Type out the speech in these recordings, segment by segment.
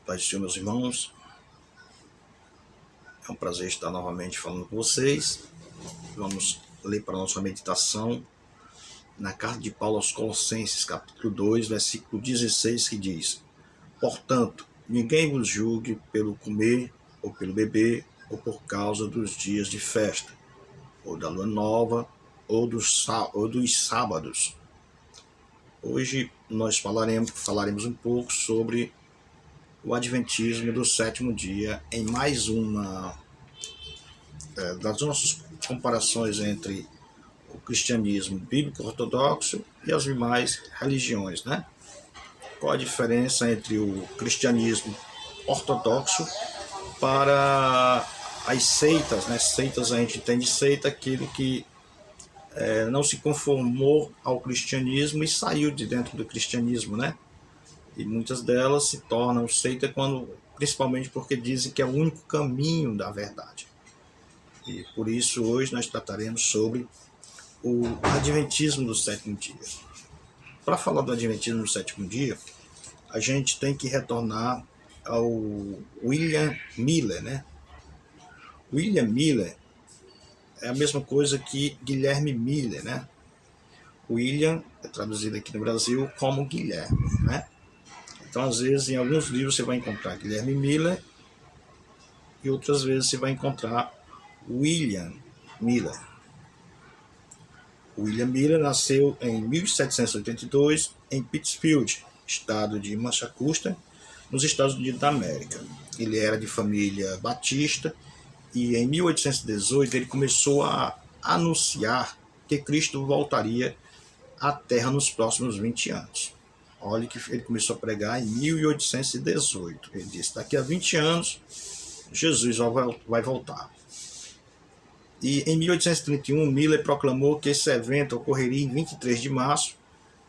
Paz do Senhor, meus irmãos. É um prazer estar novamente falando com vocês. Vamos ler para a nossa meditação na carta de Paulo aos Colossenses, capítulo 2, versículo 16, que diz: Portanto, ninguém vos julgue pelo comer ou pelo beber, ou por causa dos dias de festa, ou da lua nova, ou dos sábados. Hoje nós falaremos um pouco sobre o Adventismo do sétimo dia, em mais uma das nossas comparações entre o cristianismo bíblico ortodoxo e as demais religiões, né? Qual a diferença entre o cristianismo ortodoxo para as seitas, né? Seitas, a gente entende seita aquilo que não se conformou ao cristianismo e saiu de dentro do cristianismo, né? E muitas delas se tornam seita principalmente porque dizem que é o único caminho da verdade. E por isso hoje nós trataremos sobre o Adventismo do sétimo dia. Para falar do Adventismo do sétimo dia, a gente tem que retornar ao William Miller, né? William Miller é a mesma coisa que Guilherme Miller, né? William é traduzido aqui no Brasil como Guilherme, né? Então, às vezes, em alguns livros você vai encontrar Guilherme Miller e outras vezes você vai encontrar William Miller. William Miller nasceu em 1782 em Pittsfield, estado de Massachusetts, nos Estados Unidos da América. Ele era de família batista e em 1818 ele começou a anunciar que Cristo voltaria à Terra nos próximos 20 anos. Olha que ele começou a pregar em 1818. Ele disse: daqui a 20 anos, Jesus vai voltar. E em 1831, Miller proclamou que esse evento ocorreria em 23 de março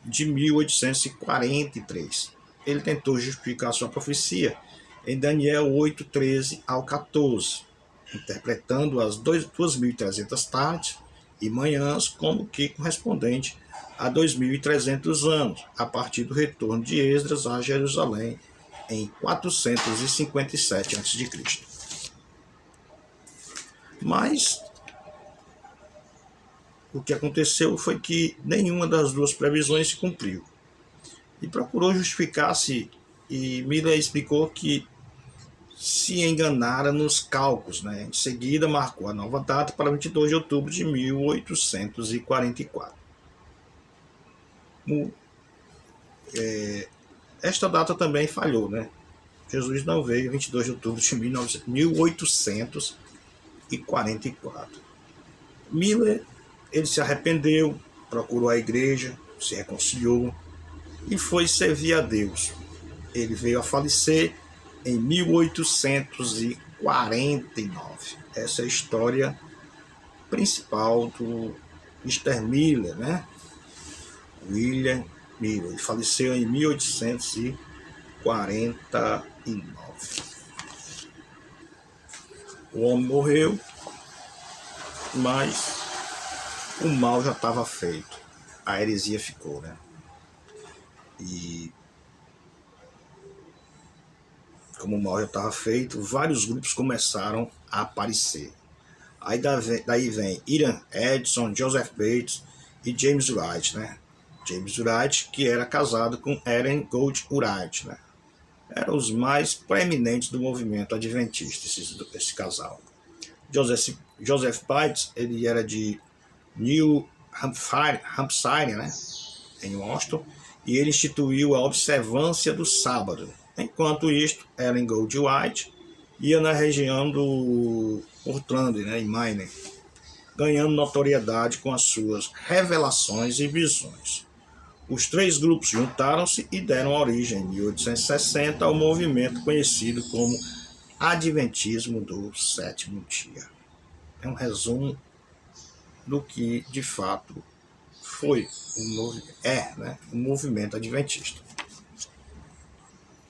de 1843. Ele tentou justificar sua profecia em Daniel 8, 13 ao 14, interpretando as 2.300 tardes e manhãs como que correspondente a 2.300 anos, a partir do retorno de Esdras a Jerusalém em 457 a.C. Mas o que aconteceu foi que nenhuma das duas previsões se cumpriu. E procurou justificar-se, e Miller explicou que se enganara nos cálculos, né? Em seguida marcou a nova data para 22 de outubro de 1844. Esta data também falhou, né? Jesus não veio em 22 de outubro de 1844. Miller, ele se arrependeu, procurou a igreja, se reconciliou e foi servir a Deus. Ele veio a falecer em 1849. Essa é a história principal do Mr. Miller, né? William Miller. Ele faleceu em 1849. O homem morreu, mas o mal já estava feito. A heresia ficou, né? E como o mal já estava feito, vários grupos começaram a aparecer. Aí daí vem Ian Edson, Joseph Bates e James Wright, né? James Wright, que era casado com Ellen Gold Wright, né? Eram os mais proeminentes do movimento adventista, esse casal. Joseph Bates, ele era de New Hampshire, né? Em Washington, e ele instituiu a observância do sábado. Enquanto isto, Ellen Gold Wright ia na região do Portland, né, em Maine, ganhando notoriedade com as suas revelações e visões. Os três grupos juntaram-se e deram origem, em 1860, ao movimento conhecido como Adventismo do sétimo dia. É um resumo do que, de fato, foi o movimento adventista.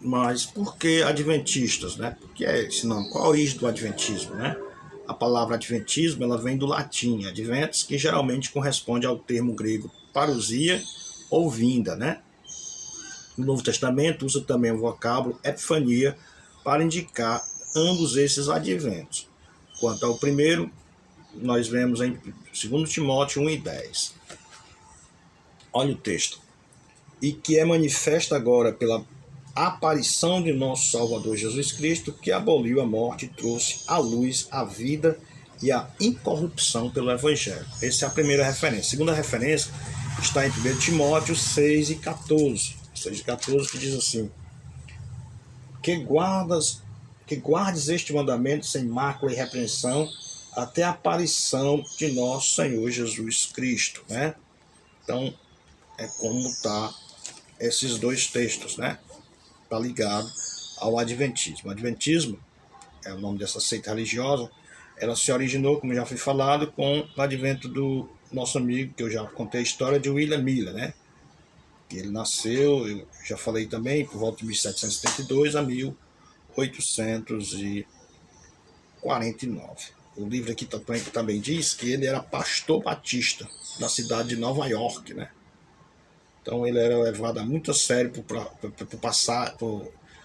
Mas por que adventistas, né? Por que é esse nome? Qual a origem do adventismo, né? A palavra adventismo, ela vem do latim, adventus, que geralmente corresponde ao termo grego parousia ou vinda, né? No Novo Testamento usa também o vocábulo epifania para indicar ambos esses adventos. Quanto ao primeiro, nós vemos em 2 Timóteo 1:10. Olha o texto. E que é manifesta agora pela aparição de nosso Salvador Jesus Cristo, que aboliu a morte e trouxe à luz a vida e a incorrupção pelo Evangelho. Essa é a primeira referência. A segunda referência está em 1 Timóteo 6:14. 6:14, que diz assim: que guardes este mandamento sem mácula e repreensão até a aparição de nosso Senhor Jesus Cristo, né? Então, é como tá esses dois textos, né? Está ligado ao Adventismo. O Adventismo é o nome dessa seita religiosa. Ela se originou, como já foi falado, com o advento do nosso amigo, que eu já contei a história, de William Miller, né? Ele nasceu, eu já falei também, por volta de 1772 a 1849. O livro aqui também diz que ele era pastor batista da cidade de Nova York, né? Então ele era levado muito a sério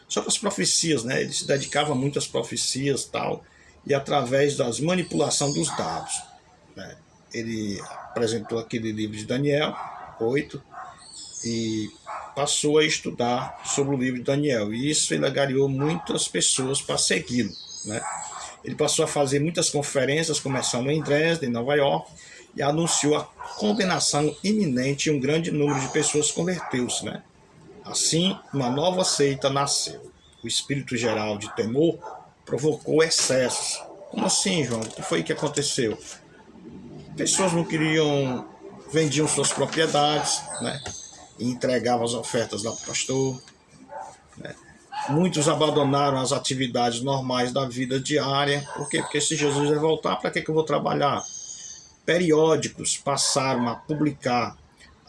sobre as profecias, né? Ele se dedicava a muitas profecias e tal, e através das manipulação dos dados, né? Ele apresentou aquele livro de Daniel 8 e passou a estudar sobre o livro de Daniel, e isso ele agariou muitas pessoas para segui-lo, né? Ele passou a fazer muitas conferências, começando em Dresden, Nova York, e anunciou a condenação iminente, e um grande número de pessoas converteu-se, né? Assim, uma nova seita nasceu. O espírito geral de temor provocou excessos. Como assim, João? O que foi que aconteceu? Pessoas não queriam, vendiam suas propriedades, né? E entregavam as ofertas lá para o pastor, né? Muitos abandonaram as atividades normais da vida diária. Por quê? Porque se Jesus vai voltar, para que eu vou trabalhar? Periódicos passaram a publicar,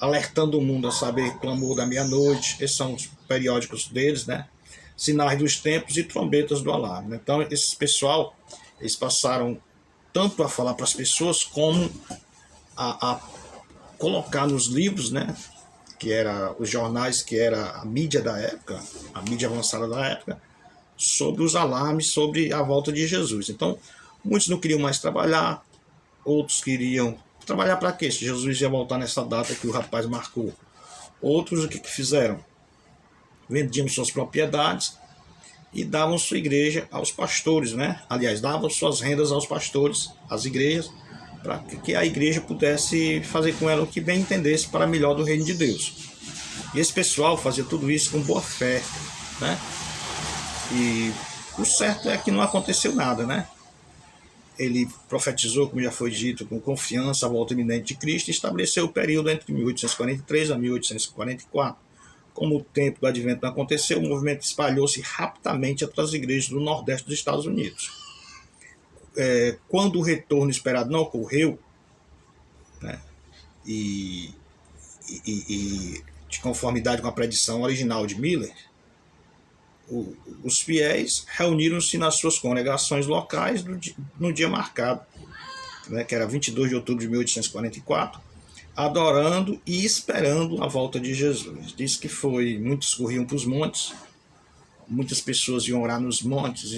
alertando o mundo a saber clamor da meia-noite. Esses são os periódicos deles, né? Sinais dos tempos e trombetas do alarme. Então, esse pessoal, eles passaram tanto a falar para as pessoas, como a colocar nos livros, né? Que era os jornais, que era a mídia da época, a mídia avançada da época, sobre os alarmes sobre a volta de Jesus. Então, muitos não queriam mais trabalhar, outros queriam trabalhar para quê? Se Jesus ia voltar nessa data que o rapaz marcou. Outros o que fizeram? Vendiam suas propriedades e davam sua igreja aos pastores, né? Aliás, davam suas rendas aos pastores, às igrejas, para que a igreja pudesse fazer com ela o que bem entendesse para melhor do reino de Deus. E esse pessoal fazia tudo isso com boa fé, né? E o certo é que não aconteceu nada, né? Ele profetizou, como já foi dito, com confiança a volta iminente de Cristo, e estabeleceu o período entre 1843 a 1844. Como o tempo do advento não aconteceu, o movimento espalhou-se rapidamente até as igrejas do Nordeste dos Estados Unidos. Quando o retorno esperado não ocorreu, né, e de conformidade com a predição original de Miller, os fiéis reuniram-se nas suas congregações locais no dia marcado, né, que era 22 de outubro de 1844, adorando e esperando a volta de Jesus. Diz que muitos corriam para os montes, muitas pessoas iam orar nos montes,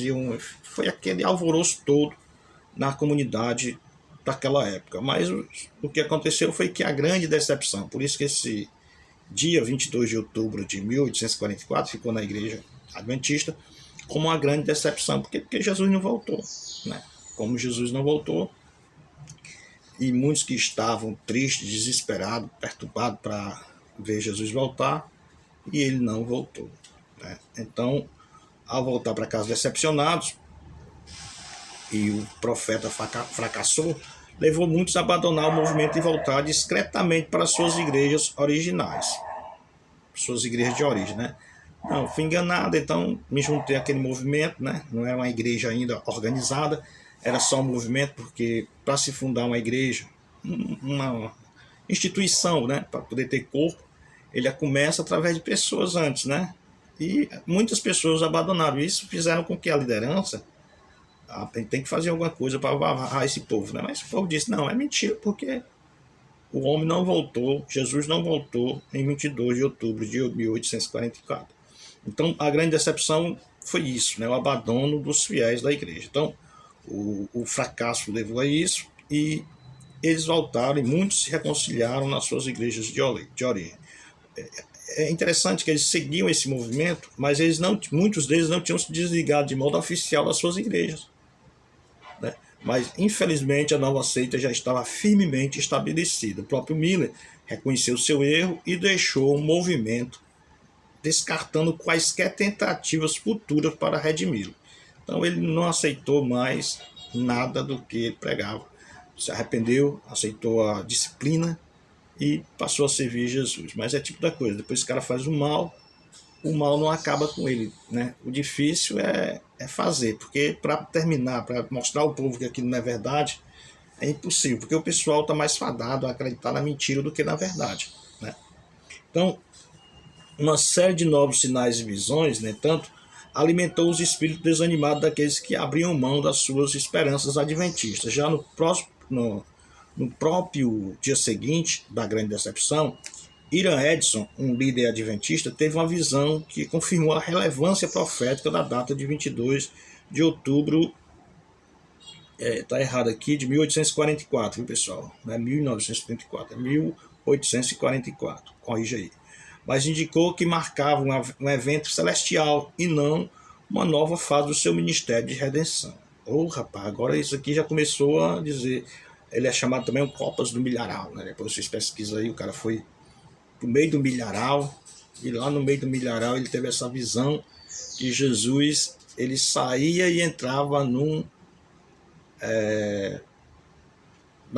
foi aquele alvoroço todo na comunidade daquela época. Mas o que aconteceu foi que a grande decepção, por isso que esse dia 22 de outubro de 1844 ficou na igreja adventista como uma grande decepção, porque Jesus não voltou, né? Como Jesus não voltou, e muitos que estavam tristes, desesperados, perturbados para ver Jesus voltar, e ele não voltou, né? Então, ao voltar para casa decepcionados, e o profeta fracassou, levou muitos a abandonar o movimento e voltar discretamente para suas igrejas originais, suas igrejas de origem, né? Não, fui enganado, então me juntei àquele movimento, né? Não era uma igreja ainda organizada, era só um movimento, porque para se fundar uma igreja, uma instituição, né, para poder ter corpo, ele começa através de pessoas antes, né? E muitas pessoas abandonaram isso, fizeram com que a liderança tem que fazer alguma coisa para barrar esse povo, né? Mas o povo disse, não, é mentira, porque o homem não voltou, Jesus não voltou em 22 de outubro de 1844. Então, a grande decepção foi isso, né? O abandono dos fiéis da igreja. Então, o fracasso levou a isso e eles voltaram e muitos se reconciliaram nas suas igrejas de origem. É interessante que eles seguiam esse movimento, mas muitos deles não tinham se desligado de modo oficial das suas igrejas, né? Mas, infelizmente, a nova seita já estava firmemente estabelecida. O próprio Miller reconheceu seu erro e deixou o movimento, descartando quaisquer tentativas futuras para redimi-lo. Então ele não aceitou mais nada do que ele pregava. Se arrependeu, aceitou a disciplina e passou a servir Jesus. Mas é tipo da coisa, depois que o cara faz o mal não acaba com ele, né? O difícil é fazer, porque para terminar, para mostrar ao povo que aquilo não é verdade, é impossível, porque o pessoal está mais fadado a acreditar na mentira do que na verdade, né? Então, uma série de novos sinais e visões, no entanto, alimentou os espíritos desanimados daqueles que abriam mão das suas esperanças adventistas. Já no próprio dia seguinte da grande decepção, Iran Edson, um líder adventista, teve uma visão que confirmou a relevância profética da data de 22 de outubro, tá errado aqui, de 1844, viu, pessoal? Não é 1934, é 1844, corrija aí. Mas indicou que marcava um evento celestial e não uma nova fase do seu ministério de redenção. Rapaz, agora isso aqui já começou a dizer, ele é chamado também o Copas do Milharal, né? Depois vocês pesquisam aí, o cara foi pro meio do milharal, e lá no meio do milharal ele teve essa visão de Jesus, ele saía e entrava no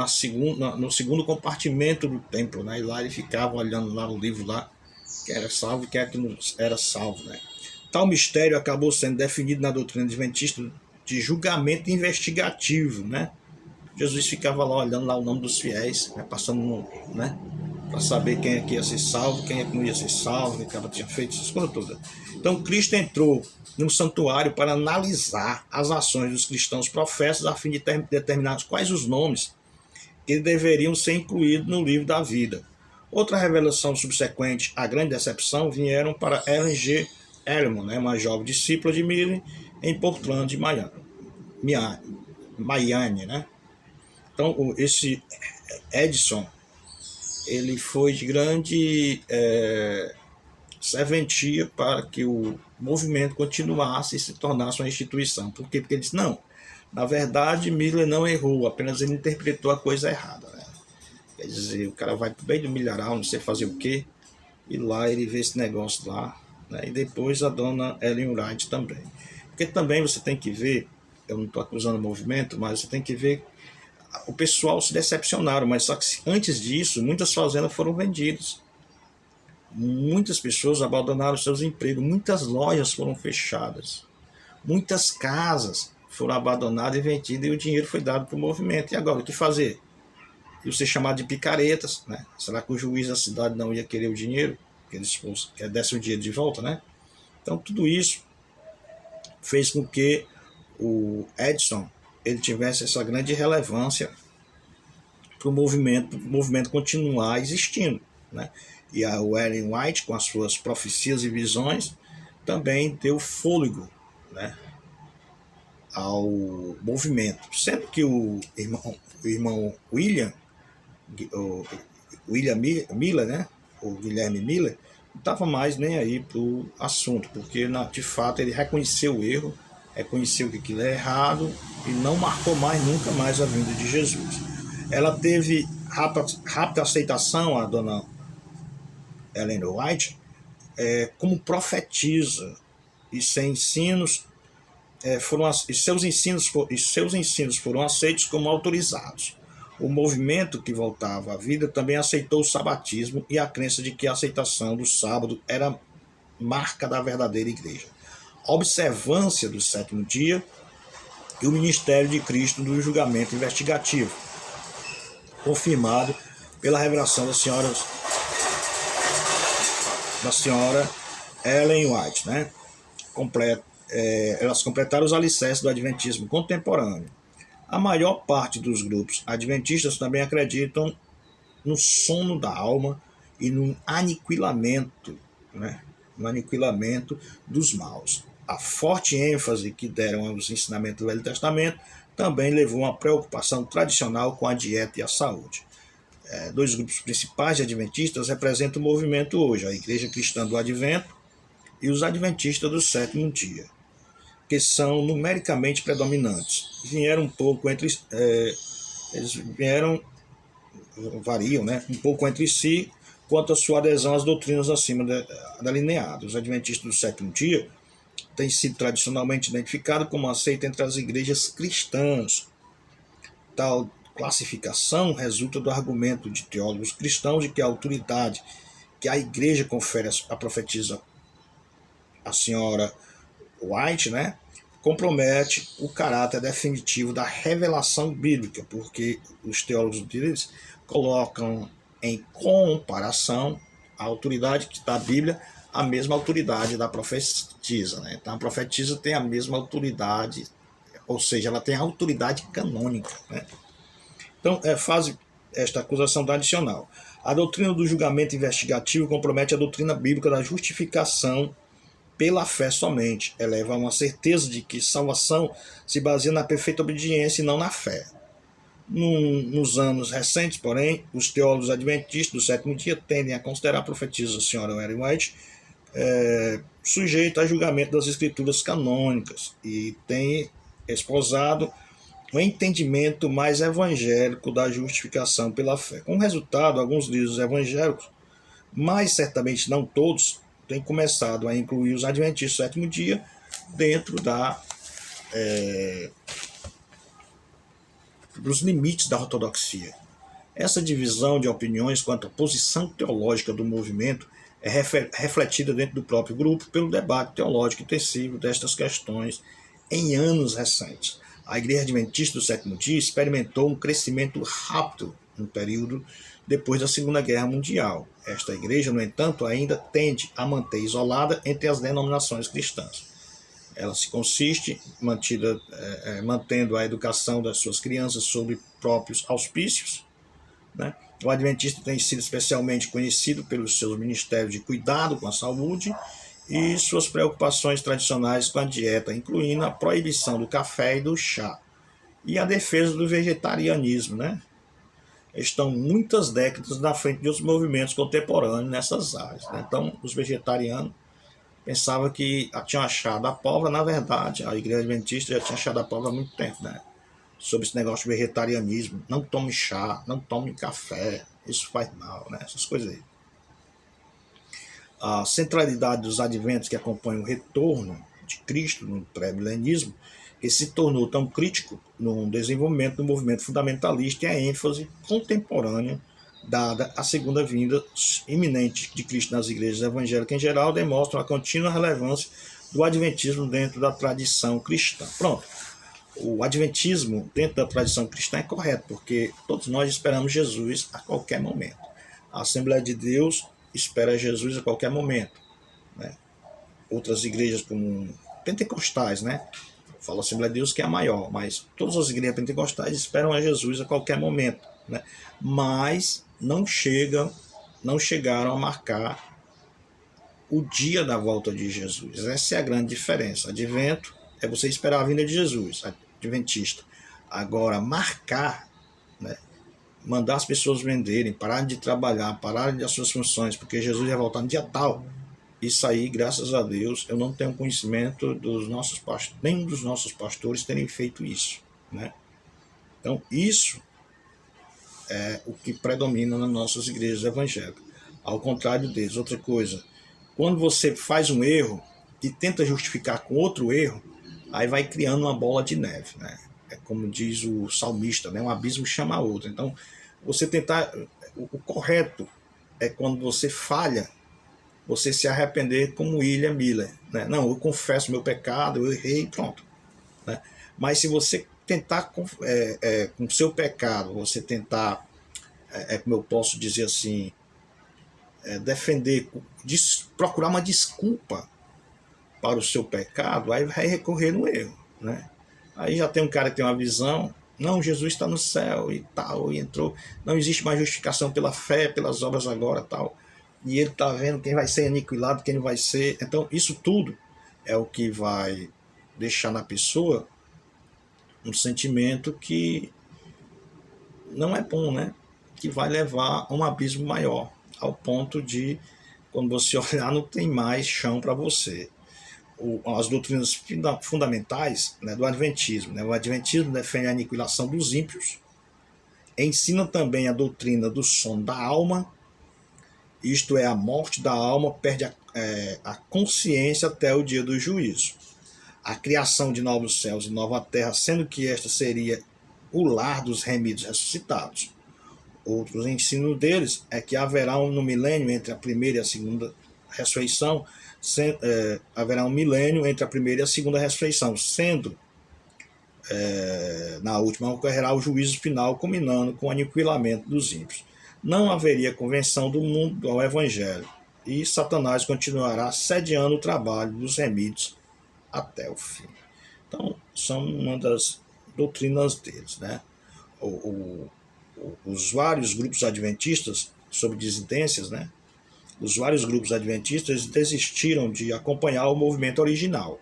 segundo compartimento do templo, né? E lá ele ficava olhando lá o livro lá, que era salvo e que não era salvo, né? Tal mistério acabou sendo definido na doutrina adventista de julgamento investigativo, né? Jesus ficava lá olhando lá o nome dos fiéis, né? Passando, né? Para saber quem é que ia ser salvo, quem é que não ia ser salvo, quem tinha feito essas coisas todas. Então Cristo entrou no santuário para analisar as ações dos cristãos profetas a fim de determinar quais os nomes que deveriam ser incluídos no livro da vida. Outra revelação subsequente à grande decepção vieram para Ellen G. Elliman, né, uma jovem discípula de Miller em Portland, Miami, né? Então esse Edson, ele foi de grande serventia para que o movimento continuasse e se tornasse uma instituição. Por quê? Porque ele disse, não, na verdade Miller não errou, apenas ele interpretou a coisa errada, né? Quer dizer, o cara vai para o meio do milharal, não sei fazer o quê, e lá ele vê esse negócio lá, né? E depois a dona Ellen White também. Porque também você tem que ver, eu não estou acusando o movimento, mas você tem que ver, o pessoal se decepcionaram, mas só que antes disso, muitas fazendas foram vendidas. Muitas pessoas abandonaram seus empregos, muitas lojas foram fechadas, muitas casas foram abandonadas e vendidas e o dinheiro foi dado para o movimento. E agora, o que fazer? E ser chamado de picaretas, né? Será que o juiz da cidade não ia querer o dinheiro? Que eles desse o dinheiro de volta, né? Então, tudo isso fez com que o Edson ele tivesse essa grande relevância para o movimento continuar existindo, né? E a Ellen White, com as suas profecias e visões, também deu fôlego, né, ao movimento. Sendo que o irmão William Miller, né, o Guilherme Miller, não estava mais nem aí para o assunto, porque de fato ele reconheceu o erro, reconheceu que aquilo é errado e não marcou mais nunca mais a vinda de Jesus. Ela teve rápida aceitação, a dona Ellen White, como profetisa, e seus ensinos foram aceitos como autorizados. O movimento que voltava à vida também aceitou o sabatismo e a crença de que a aceitação do sábado era marca da verdadeira igreja. A observância do sétimo dia e o ministério de Cristo do julgamento investigativo, confirmado pela revelação da senhora Ellen White, né? Elas completaram os alicerces do adventismo contemporâneo. A maior parte dos grupos adventistas também acreditam no sono da alma e no aniquilamento, né? No aniquilamento dos maus. a forte ênfase que deram aos ensinamentos do Velho Testamento também levou a uma preocupação tradicional com a dieta e a saúde. Dois grupos principais de adventistas representam o movimento hoje, a Igreja Cristã do Advento e os Adventistas do Sétimo Dia, que são numericamente predominantes. Vieram um pouco entre eles variam, né, um pouco entre si quanto à sua adesão às doutrinas acima delineadas. Os Adventistas do Sétimo Dia têm sido tradicionalmente identificados como aceito entre as igrejas cristãs. Tal classificação resulta do argumento de teólogos cristãos de que a autoridade que a igreja confere à profetisa a senhora White, né, compromete o caráter definitivo da revelação bíblica, porque os teólogos deles colocam em comparação a autoridade que está na Bíblia, a mesma autoridade da profetisa. Né? Então a profetisa tem a mesma autoridade, ou seja, ela tem a autoridade canônica. Né? Então faz esta acusação adicional. A doutrina do julgamento investigativo compromete a doutrina bíblica da justificação pela fé somente. Eleva a uma certeza de que salvação se baseia na perfeita obediência e não na fé. Nos anos recentes, porém, os teólogos adventistas do sétimo dia tendem a considerar a profetisa Sra. Ellen White sujeita a julgamento das escrituras canônicas e tem esposado o entendimento mais evangélico da justificação pela fé. Com resultado, alguns livros evangélicos, mas certamente não todos, têm começado a incluir os adventistas do sétimo dia dentro dos limites da ortodoxia. Essa divisão de opiniões quanto à posição teológica do movimento é refletida dentro do próprio grupo pelo debate teológico intensivo destas questões em anos recentes. A Igreja Adventista do sétimo dia experimentou um crescimento rápido no período depois da Segunda Guerra Mundial. Esta igreja, no entanto, ainda tende a manter isolada entre as denominações cristãs. Ela se consiste mantendo a educação das suas crianças sob próprios auspícios. Né? O adventista tem sido especialmente conhecido pelos seus ministérios de cuidado com a saúde e suas preocupações tradicionais com a dieta, incluindo a proibição do café e do chá e a defesa do vegetarianismo. Né? Estão muitas décadas na frente de outros movimentos contemporâneos nessas áreas. Né? Então, os vegetarianos pensavam que tinham achado a pólvora. Na verdade, a Igreja Adventista já tinha achado a pólvora há muito tempo, né? Sobre esse negócio de vegetarianismo. Não tome chá, não tome café, isso faz mal, né? Essas coisas aí. A centralidade dos adventos que acompanham o retorno de Cristo no pré-milenismo, que se tornou tão crítico no desenvolvimento do movimento fundamentalista e a ênfase contemporânea dada à segunda vinda iminente de Cristo nas igrejas evangélicas em geral, demonstram a contínua relevância do adventismo dentro da tradição cristã. Pronto. O adventismo dentro da tradição cristã é correto, porque todos nós esperamos Jesus a qualquer momento. A Assembleia de Deus espera Jesus a qualquer momento. Né? Outras igrejas como pentecostais, né? Falo Assembleia de Deus que é a maior, mas todas as igrejas pentecostais esperam a Jesus a qualquer momento. Né? Mas não chegaram a marcar o dia da volta de Jesus. Essa é a grande diferença. Advento é você esperar a vinda de Jesus, adventista. Agora, marcar, né? Mandar as pessoas venderem, pararem de trabalhar, pararem das suas funções, porque Jesus vai voltar no dia tal. Isso aí, graças a Deus, eu não tenho conhecimento dos nossos pastores, nem dos nossos pastores terem feito isso. Né? Então, isso é o que predomina nas nossas igrejas evangélicas. Ao contrário deles. Outra coisa, quando você faz um erro e tenta justificar com outro erro, aí vai criando uma bola de neve. Né? É como diz o salmista, né? Um abismo chama outro. Então, você tentar... O correto é quando você falha, você se arrepender como William Miller. Né? Não, eu confesso meu pecado, eu errei, pronto. Né? Mas se você tentar com o seu pecado, você tentar, como eu posso dizer assim, defender, procurar uma desculpa para o seu pecado, aí vai recorrer no erro. Né? Aí já tem um cara que tem uma visão, não, Jesus está no céu e tal, e entrou, não existe mais justificação pela fé, pelas obras agora tal, e ele está vendo quem vai ser aniquilado, quem não vai ser. Então isso tudo é o que vai deixar na pessoa um sentimento que não é bom, né? Que vai levar a um abismo maior, ao ponto de, quando você olhar, não tem mais chão para você. As doutrinas fundamentais, né, do Adventismo. Né? O Adventismo defende a aniquilação dos ímpios, ensina também a doutrina do sono da alma, isto é, a morte da alma perde a consciência até o dia do juízo. A criação de novos céus e nova terra, sendo que esta seria o lar dos remidos ressuscitados. Outros ensinos deles é que haverá no milênio entre a primeira e a segunda ressurreição, haverá um milênio entre a primeira e a segunda ressurreição, sendo na última ocorrerá o juízo final, culminando com o aniquilamento dos ímpios. Não haveria convenção do mundo ao evangelho, e Satanás continuará sediando o trabalho dos remidos até o fim. Então, são uma das doutrinas deles, né? Os vários grupos adventistas, sob dissidências, né? Os vários grupos adventistas desistiram de acompanhar o movimento original.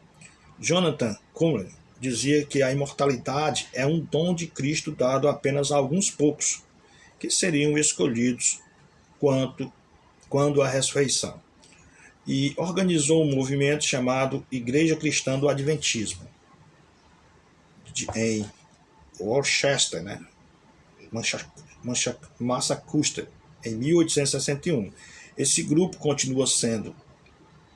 Jonathan Conley dizia que a imortalidade é um dom de Cristo dado a apenas a alguns poucos, que seriam escolhidos quando a ressurreição. E organizou um movimento chamado Igreja Cristã do Adventismo, em Worcester, né? Massachusetts, em 1861. Esse grupo continua sendo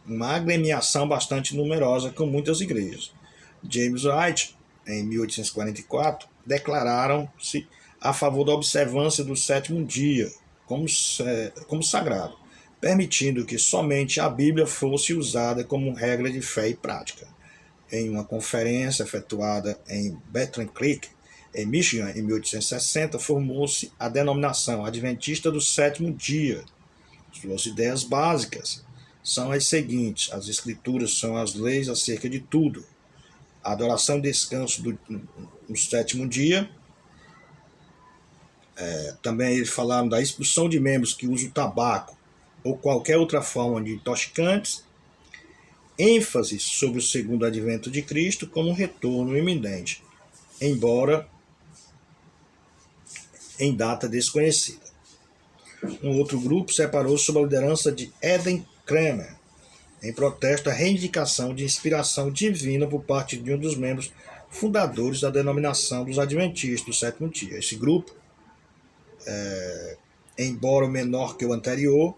uma agremiação bastante numerosa com muitas igrejas. James White, em 1844, declararam-se a favor da observância do sétimo dia como sagrado, permitindo que somente a Bíblia fosse usada como regra de fé e prática. Em uma conferência efetuada em Battle Creek, em Michigan, em 1860, formou-se a denominação Adventista do Sétimo Dia. Suas ideias básicas são as seguintes: as Escrituras são as leis acerca de tudo. A adoração e descanso no sétimo dia. Também eles falaram da expulsão de membros que usam tabaco ou qualquer outra forma de intoxicantes. ênfase sobre o segundo advento de Cristo como um retorno iminente, embora em data desconhecida. Um outro grupo separou-se sob a liderança de Eden Kramer, em protesto à reivindicação de inspiração divina por parte de um dos membros fundadores da denominação dos Adventistas do Sétimo Dia. Esse grupo, embora menor que o anterior,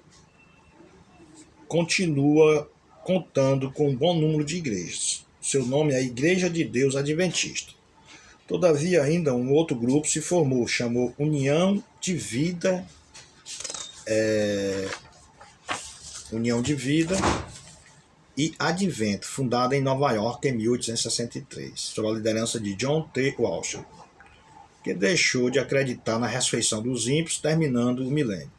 continua contando com um bom número de igrejas. Seu nome é Igreja de Deus Adventista. Todavia, ainda um outro grupo se formou, chamou União de Vida e Advento, fundada em Nova York em 1863, sob a liderança de John T. Walsh, que deixou de acreditar na ressurreição dos ímpios, terminando o milênio.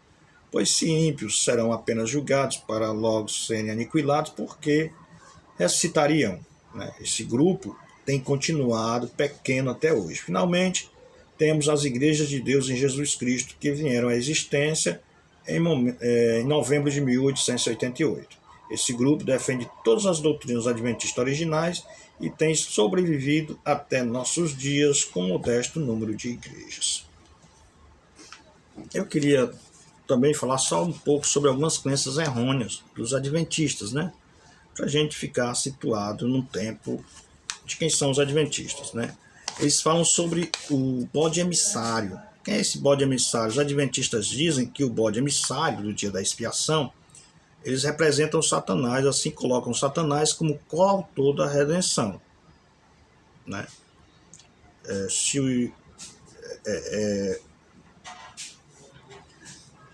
Pois se ímpios serão apenas julgados para logo serem aniquilados, porque ressuscitariam. Né? Esse grupo tem continuado pequeno até hoje. Finalmente, temos as Igrejas de Deus em Jesus Cristo, que vieram à existência em novembro de 1888. Esse grupo defende todas as doutrinas adventistas originais e tem sobrevivido até nossos dias com um modesto número de igrejas. Eu queria também falar só um pouco sobre algumas crenças errôneas dos adventistas, né? Para a gente ficar situado no tempo de quem são os adventistas, né? Eles falam sobre o bode emissário. Quem é esse bode emissário? Os adventistas dizem que o bode emissário do dia da expiação, eles representam Satanás, assim colocam Satanás como coautor da redenção, né?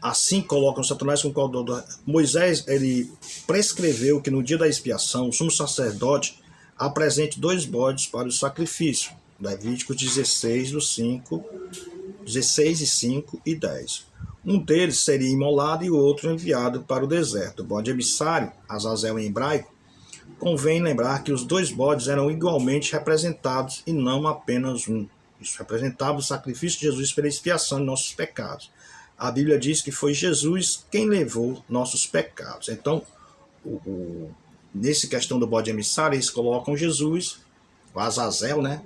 Assim colocam Satanás como coautor da... Moisés, ele prescreveu que no dia da expiação o sumo sacerdote apresente 2 bodes para o sacrifício. Levíticos 16, 5 e 10. Um deles seria imolado e o outro enviado para o deserto. O bode emissário, Azazel em hebraico, convém lembrar que os 2 bodes eram igualmente representados e não apenas um. Isso representava o sacrifício de Jesus pela expiação de nossos pecados. A Bíblia diz que foi Jesus quem levou nossos pecados. Então, nessa questão do bode emissário, eles colocam Jesus, o Azazel, né?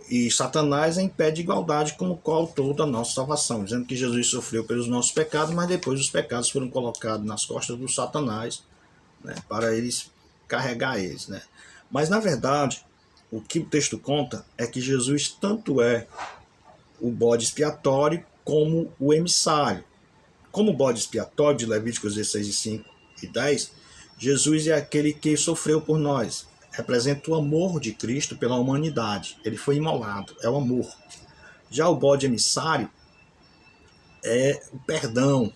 E Satanás em pé de igualdade como coautor da nossa salvação, dizendo que Jesus sofreu pelos nossos pecados, mas depois os pecados foram colocados nas costas do Satanás, né, para eles carregar eles, né? Mas na verdade, o que o texto conta é que Jesus tanto é o bode expiatório como o emissário. Como o bode expiatório de Levíticos 16, 5 e 10, Jesus é aquele que sofreu por nós, representa o amor de Cristo pela humanidade. Ele foi imolado, é o amor. Já o bode emissário é o perdão,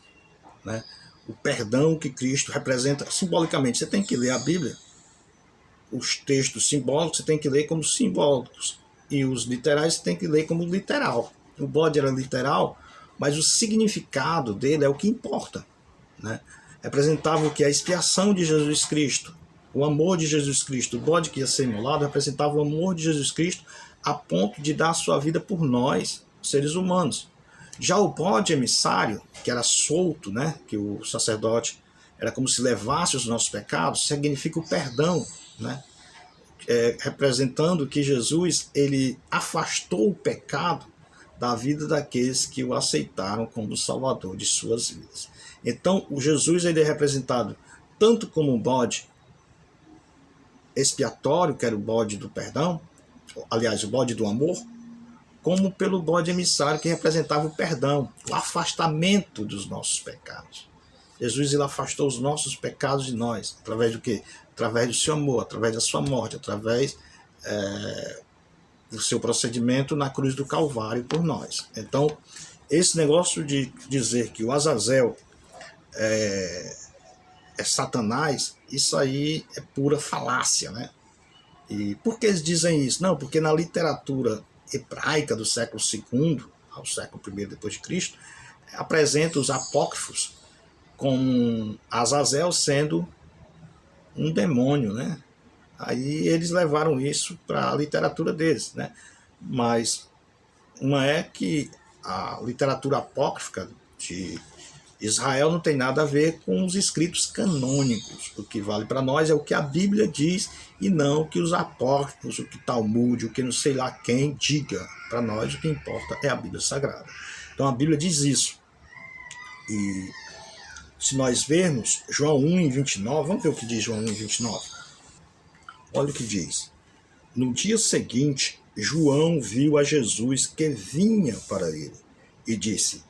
né? O perdão que Cristo representa simbolicamente. Você tem que ler a Bíblia, os textos simbólicos você tem que ler como simbólicos, e os literais você tem que ler como literal. O bode era literal, mas o significado dele é o que importa, né? Representava o que? A expiação de Jesus Cristo, o amor de Jesus Cristo. O bode que ia ser imolado representava o amor de Jesus Cristo a ponto de dar a sua vida por nós, seres humanos. Já o bode emissário, que era solto, né, que o sacerdote era como se levasse os nossos pecados, significa o perdão, né? Representando que Jesus ele afastou o pecado da vida daqueles que o aceitaram como Salvador de suas vidas. Então, o Jesus ele é representado tanto como um bode expiatório, que era o bode do perdão, aliás, o bode do amor, como pelo bode emissário, que representava o perdão, o afastamento dos nossos pecados. Jesus ele afastou os nossos pecados de nós, através do quê? Através do seu amor, através da sua morte, através do seu procedimento na cruz do Calvário por nós. Então, esse negócio de dizer que o Azazel é Satanás, isso aí é pura falácia, né? E por que eles dizem isso? Não, porque na literatura hebraica do século II ao século I depois de Cristo, apresenta os apócrifos com Azazel sendo um demônio, né? Aí eles levaram isso para a literatura deles, né? Mas uma é que a literatura apócrifa de Israel não tem nada a ver com os escritos canônicos. O que vale para nós é o que a Bíblia diz e não o que os apócrifos, o que Talmud, o que não sei lá quem diga. Para nós o que importa é a Bíblia Sagrada. Então a Bíblia diz isso. E se nós vermos João 1:29, vamos ver o que diz João 1:29. Olha o que diz. No dia seguinte, João viu a Jesus que vinha para ele e disse: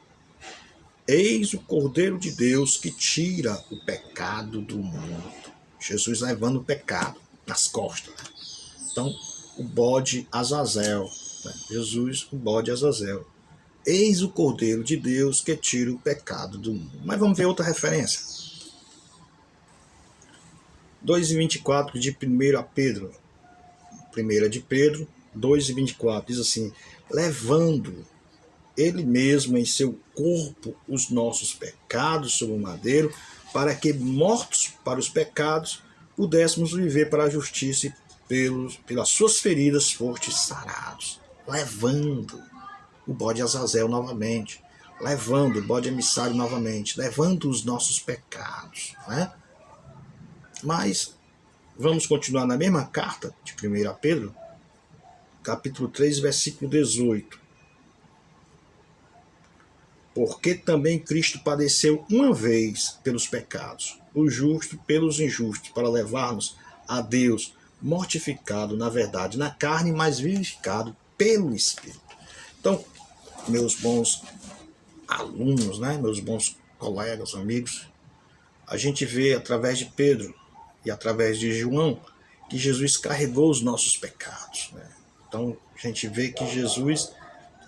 Eis o Cordeiro de Deus que tira o pecado do mundo. Jesus levando o pecado nas costas. Né? Então, o bode Azazel. Né? Jesus, o bode Azazel. Eis o Cordeiro de Deus que tira o pecado do mundo. Mas vamos ver outra referência. 2:24 de 1 Pedro. 1 de Pedro 2:24 diz assim: levando ele mesmo em seu corpo os nossos pecados sobre o madeiro, para que, mortos para os pecados, pudéssemos viver para a justiça e pelas suas feridas fostes sarados. Levando o bode Azazel novamente, levando o bode emissário novamente, levando os nossos pecados, né? Mas vamos continuar na mesma carta de 1 Pedro, capítulo 3, versículo 18. Porque também Cristo padeceu uma vez pelos pecados, o justo pelos injustos, para levar-nos a Deus, mortificado na verdade na carne, mas vivificado pelo Espírito. Então, meus bons alunos, né, meus bons colegas, amigos, a gente vê através de Pedro e através de João que Jesus carregou os nossos pecados. Né? Então, a gente vê que Jesus,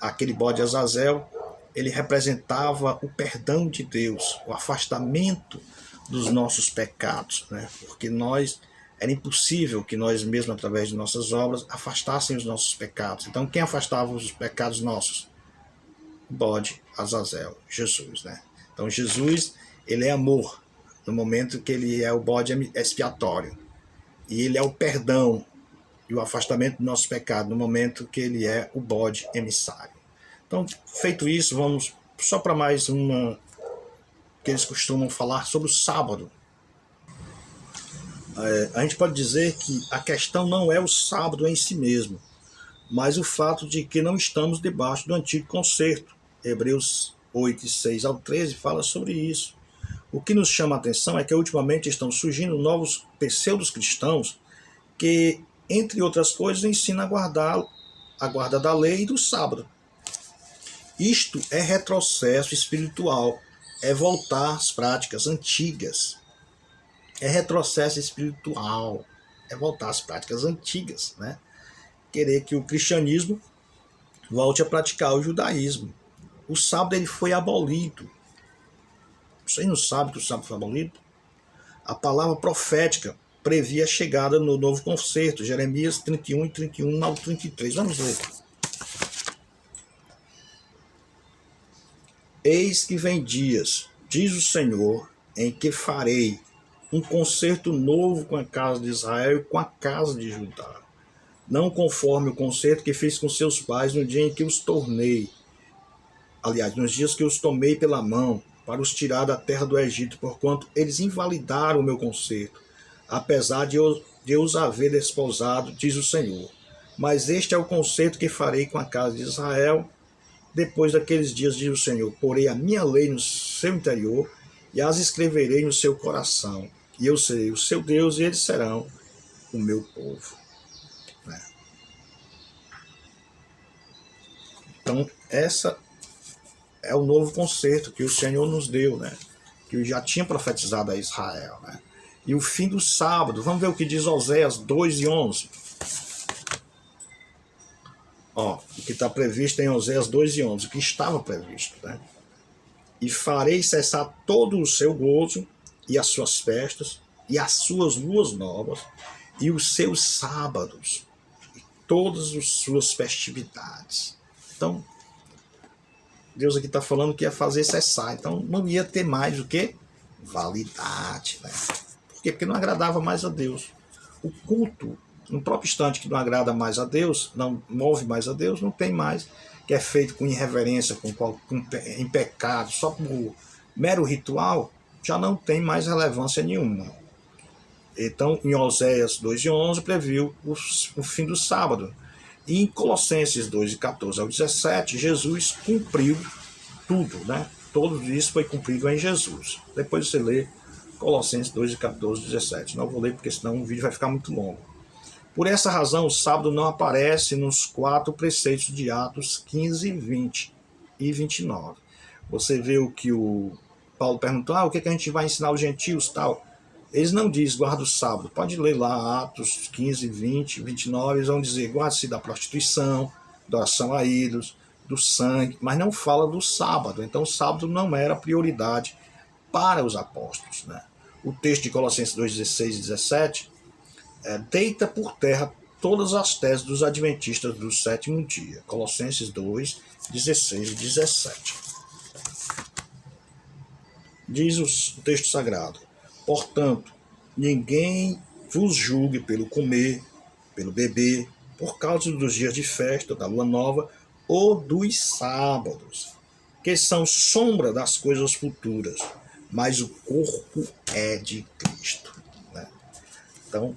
aquele bode Azazel, ele representava o perdão de Deus, o afastamento dos nossos pecados, né? Porque era impossível que nós mesmos, através de nossas obras, afastássemos os nossos pecados. Então, quem afastava os pecados nossos? O bode Azazel, Jesus, né? Então, Jesus, ele é amor, no momento que ele é o bode expiatório. E ele é o perdão e o afastamento do nosso pecado, no momento que ele é o bode emissário. Então, feito isso, vamos só para mais uma que eles costumam falar sobre o sábado. A gente pode dizer que a questão não é o sábado em si mesmo, mas o fato de que não estamos debaixo do antigo concerto. Hebreus 8, 6 ao 13 fala sobre isso. O que nos chama a atenção é que ultimamente estão surgindo novos pseudos cristãos que, entre outras coisas, ensinam a guarda da lei e do sábado. Isto é retrocesso espiritual, é voltar às práticas antigas. É retrocesso espiritual, é voltar às práticas antigas, né? Querer que o cristianismo volte a praticar o judaísmo. O sábado ele foi abolido. Vocês não sabem que o sábado foi abolido? A palavra profética previa a chegada no novo concerto, Jeremias 31 e 31 ao 33. Vamos ler. Eis que vem dias, diz o Senhor, em que farei um concerto novo com a casa de Israel e com a casa de Judá, não conforme o concerto que fiz com seus pais no dia em que os tornei, aliás, nos dias que os tomei pela mão, para os tirar da terra do Egito, porquanto eles invalidaram o meu concerto, apesar de eu os haver desposado, diz o Senhor. Mas este é o concerto que farei com a casa de Israel, depois daqueles dias, diz o Senhor, porei a minha lei no seu interior e as escreverei no seu coração, e eu serei o seu Deus e eles serão o meu povo. Então, essa é o novo concerto que o Senhor nos deu, né? Que eu já tinha profetizado a Israel, né? E o fim do sábado, vamos ver o que diz Oséias 2 e 11. Ó, o que está previsto em Oséias 2 e 11, o que estava previsto, né? E farei cessar todo o seu gozo e as suas festas e as suas luas novas e os seus sábados e todas as suas festividades. Então, Deus aqui está falando que ia fazer cessar. Então, não ia ter mais o que? Validade, né? Por quê? Porque não agradava mais a Deus. O culto, no próprio instante que não agrada mais a Deus, não move mais a Deus, não tem mais, que é feito com irreverência, em pecado, só por mero ritual, já não tem mais relevância nenhuma. Então, em Oséias 2 e 11, previu o fim do sábado. E em Colossenses 2, 14 ao 17, Jesus cumpriu tudo, né? Tudo isso foi cumprido em Jesus. Depois você lê Colossenses 2, 14 e 17. Não vou ler porque senão o vídeo vai ficar muito longo. Por essa razão, o sábado não aparece nos 4 preceitos de Atos 15, 20 e 29. Você vê o que o Paulo perguntou, o que a gente vai ensinar aos gentios, tal. Eles não dizem guarda o sábado. Pode ler lá Atos 15, 20, 29, eles vão dizer guarde-se da prostituição, da oração a ídolos, do sangue, mas não fala do sábado. Então o sábado não era prioridade para os apóstolos, né? O texto de Colossenses 2, 16 e 17 deita por terra todas as teses dos adventistas do sétimo dia. Colossenses 2, 16 e 17. Diz o texto sagrado: portanto, ninguém vos julgue pelo comer, pelo beber, por causa dos dias de festa, da lua nova, ou dos sábados, que são sombra das coisas futuras, mas o corpo é de Cristo. Né? Então,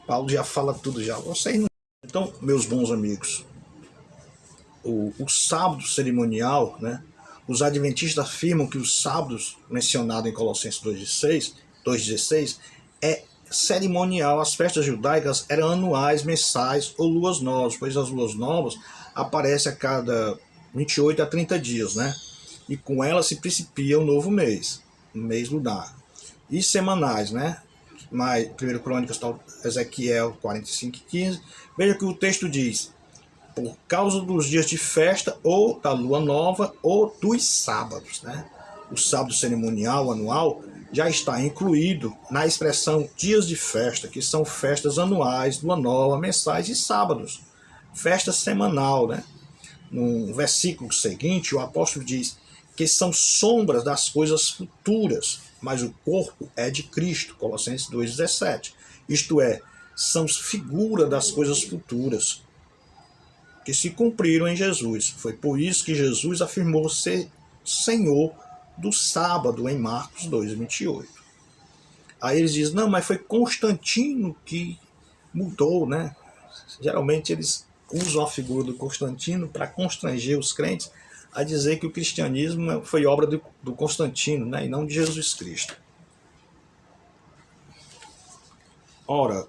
Paulo já fala tudo já. Vocês não... Então, meus bons amigos, o sábado cerimonial, né? Os adventistas afirmam que os sábados mencionados em Colossenses 2,16 é cerimonial. As festas judaicas eram anuais, mensais ou luas novas, pois as luas novas aparecem a cada 28 a 30 dias, né? E com elas se principia um novo mês, um mês lunar. E semanais, né? Mas, 1 Crônicas, Ezequiel 45:15. Veja que o texto diz: por causa dos dias de festa, ou da lua nova, ou dos sábados, né? O sábado cerimonial anual já está incluído na expressão dias de festa, que são festas anuais, lua nova, mensais e sábados. Festa semanal, né? No versículo seguinte, o apóstolo diz que são sombras das coisas futuras, mas o corpo é de Cristo, Colossenses 2,17. Isto é, são figura das coisas futuras que se cumpriram em Jesus. Foi por isso que Jesus afirmou ser Senhor do sábado em Marcos 2,28. Aí eles dizem, não, mas foi Constantino que mudou, né? Geralmente eles usam a figura do Constantino para constranger os crentes a dizer que o cristianismo foi obra do Constantino, né? E não de Jesus Cristo. Ora,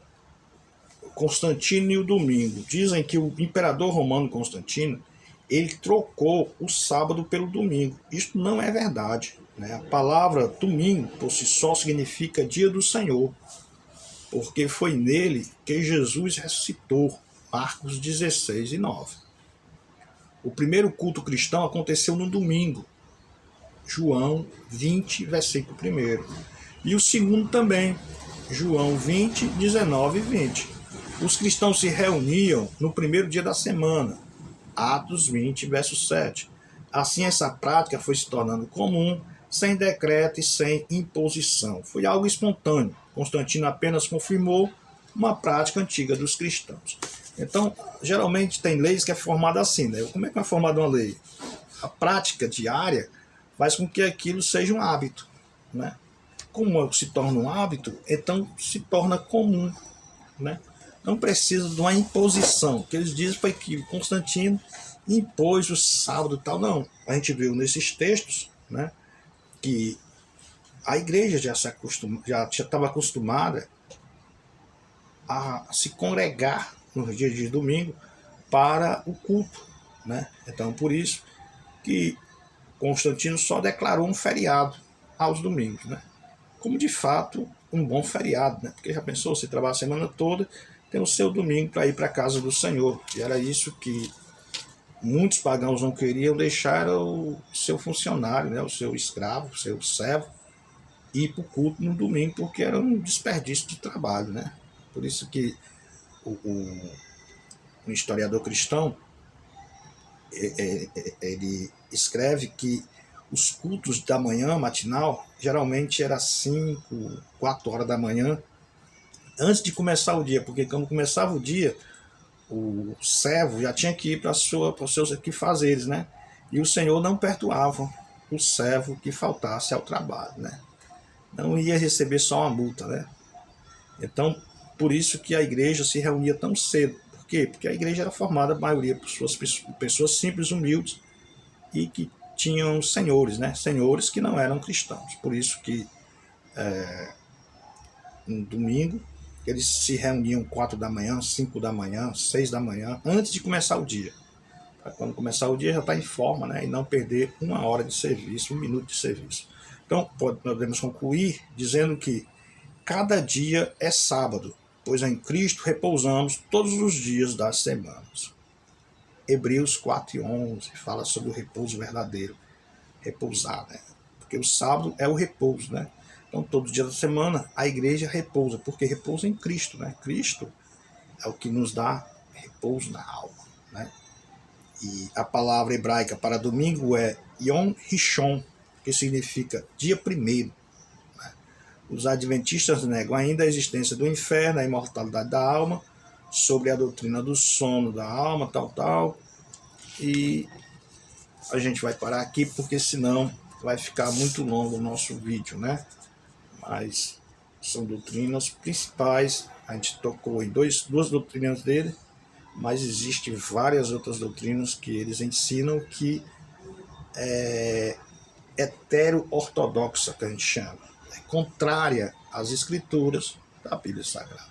Constantino e o domingo. Dizem que o imperador romano Constantino, ele trocou o sábado pelo domingo. Isto não é verdade, né? A palavra domingo, por si só, significa dia do Senhor, porque foi nele que Jesus ressuscitou. Marcos 16:9. O primeiro culto cristão aconteceu no domingo. João 20, versículo 1. E o segundo também, João 20, 19 e 20. Os cristãos se reuniam no primeiro dia da semana, Atos 20, verso 7. Assim, essa prática foi se tornando comum, sem decreto e sem imposição. Foi algo espontâneo. Constantino apenas confirmou uma prática antiga dos cristãos. Então, geralmente tem leis que é formada assim, né? Como é que é formada uma lei? A prática diária faz com que aquilo seja um hábito, né? Como se torna um hábito, então se torna comum, né? Não precisa de uma imposição. O que eles dizem foi que Constantino impôs o sábado e tal. Não, a gente viu nesses textos, né, que a igreja já estava acostumada a se congregar nos dias de domingo para o culto, né? Então, por isso que Constantino só declarou um feriado aos domingos, né? Como de fato um bom feriado, né? Porque já pensou, você trabalha a semana toda, tem o seu domingo para ir para a casa do Senhor. E era isso que muitos pagãos não queriam deixar o seu funcionário, né? O seu escravo, o seu servo, ir para o culto no domingo, porque era um desperdício de trabalho, né? Por isso que um historiador cristão, ele escreve que os cultos da manhã, matinal, geralmente era 5, 4 horas da manhã, antes de começar o dia, porque quando começava o dia, o servo já tinha que ir para os seus afazeres, né? E o Senhor não perdoava o servo que faltasse ao trabalho, né? Não ia receber só uma multa, né? Então, por isso que a igreja se reunia tão cedo. Por quê? Porque a igreja era formada, a maioria, por pessoas simples, humildes, e que tinham senhores, né? Senhores que não eram cristãos. Por isso que no domingo eles se reuniam 4 da manhã, 5 da manhã, 6 da manhã, antes de começar o dia. Para quando começar o dia já estar em forma, né? E não perder 1 hora de serviço, 1 minuto de serviço. Então, podemos concluir dizendo que cada dia é sábado, pois em Cristo repousamos todos os dias das semanas. Hebreus 4:11 fala sobre o repouso verdadeiro, repousar, né? Porque o sábado é o repouso, né? Então, todo dia da semana, a igreja repousa, porque repousa em Cristo, né? Cristo é o que nos dá repouso na alma, né? E a palavra hebraica para domingo é Yom Rishon, que significa dia primeiro. Né? Os adventistas negam ainda a existência do inferno, a imortalidade da alma, sobre a doutrina do sono da alma, tal. E a gente vai parar aqui, porque senão vai ficar muito longo o nosso vídeo, né? Mas são doutrinas principais. A gente tocou em duas doutrinas dele, mas existem várias outras doutrinas que eles ensinam que é hetero-ortodoxa, que a gente chama. É contrária às escrituras da Bíblia Sagrada.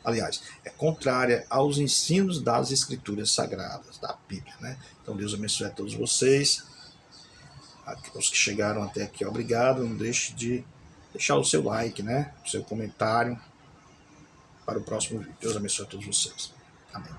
Aliás, é contrária aos ensinos das escrituras sagradas, da Bíblia, né? Então Deus abençoe a todos vocês. Os que chegaram até aqui, obrigado. Não deixe de deixar o seu like, né? O seu comentário para o próximo vídeo. Deus abençoe a todos vocês. Amém.